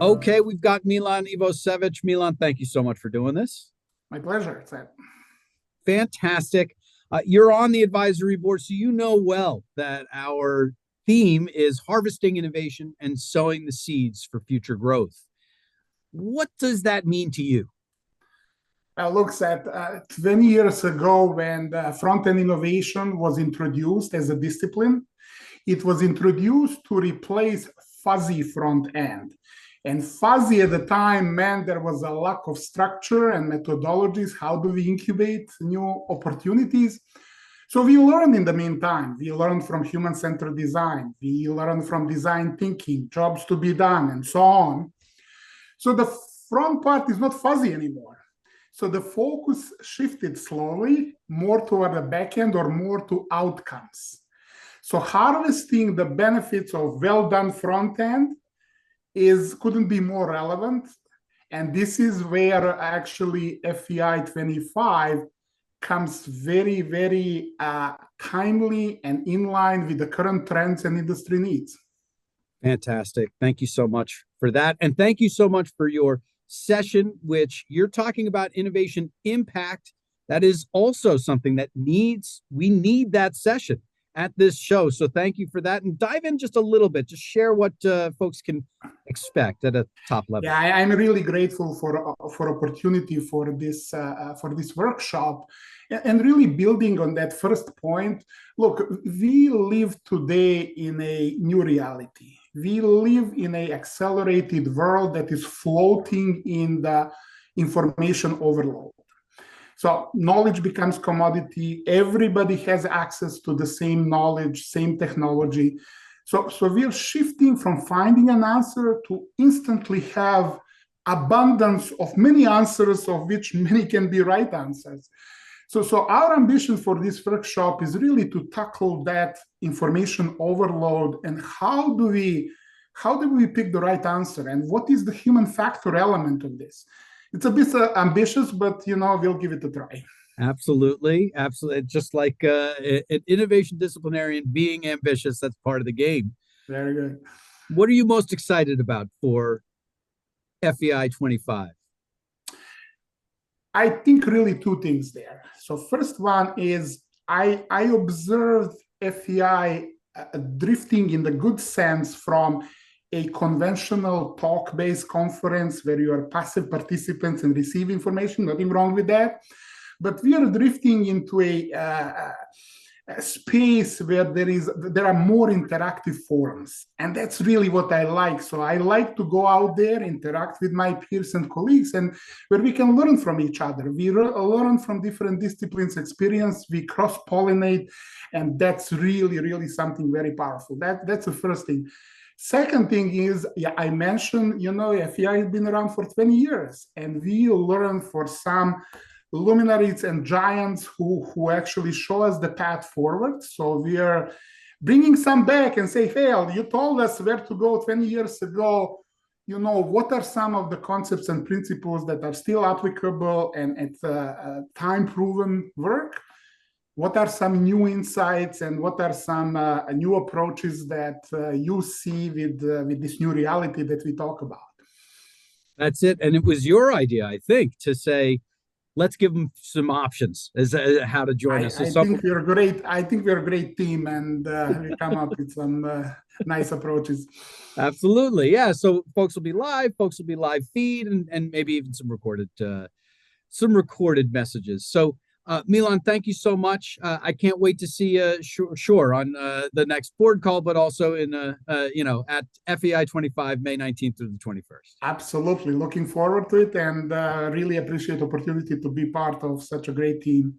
Okay, we've got Milan Ivosevic. Milan, thank you so much for doing this. My pleasure, Seth. Fantastic. You're on the advisory board, so you know well that our theme is harvesting innovation and sowing the seeds for future growth. What does that mean to you? Look, Seth, 20 years ago, when the front-end innovation was introduced as a discipline, it was introduced to replace fuzzy front end. And fuzzy at the time meant there was a lack of structure and methodologies. How do we incubate new opportunities? So we learned in the meantime. We learned from human-centered design. We learned from design thinking, jobs to be done, and so on. So the front part is not fuzzy anymore. So the focus shifted slowly more toward the back end or more to outcomes. So harvesting the benefits of well-done front end couldn't be more relevant. And this is where actually FEI 25 comes very, very timely and in line with the current trends and industry needs. Fantastic. Thank you so much for that. And thank you so much for your session, which you're talking about innovation impact. That is also something that we need that session at this show. So thank you for that. And dive in just a little bit, just share what folks can expect at a top level. Yeah, I'm really grateful for opportunity for this workshop, and really building on that first point. Look, we live today in a new reality. We live in an accelerated world that is floating in the information overload. So knowledge becomes commodity. Everybody has access to the same knowledge, same technology. So we're shifting from finding an answer to instantly have abundance of many answers, of which many can be right answers. So our ambition for this workshop is really to tackle that information overload, and how do we pick the right answer, and what is the human factor element of this? It's a bit ambitious, but we'll give it a try. Absolutely. Just like an innovation disciplinarian being ambitious, that's part of the game. Very good. What are you most excited about for FEI 25? I think really two things there. So first one is I observed FEI drifting in the good sense from a conventional talk-based conference where you are passive participants and receive information, nothing wrong with that. But we are drifting into a space where there are more interactive forums. And that's really what I like. So I like to go out there, interact with my peers and colleagues, and where we can learn from each other. We learn from different disciplines' experience, we cross-pollinate, and that's really, really something very powerful. That's the first thing. Second thing is, I mentioned, FEI has been around for 20 years, and we learn for some luminaries and giants who actually show us the path forward. So we are bringing some back and say, hey, you told us where to go 20 years ago. What are some of the concepts and principles that are still applicable and it's time-proven work? What are some new insights, and what are some new approaches that you see with this new reality that we talk about? That's it. And it was your idea, I think, to say, let's give them some options as how to join us. I think we're great. I think we're a great team, and we come up with some nice approaches. Absolutely, yeah. So folks will be live feed, and maybe even some recorded messages. So Milan, thank you so much. I can't wait to see you on the next board call, but also in at FEI 25, May 19th through the 21st. Absolutely. Looking forward to it, and really appreciate the opportunity to be part of such a great team.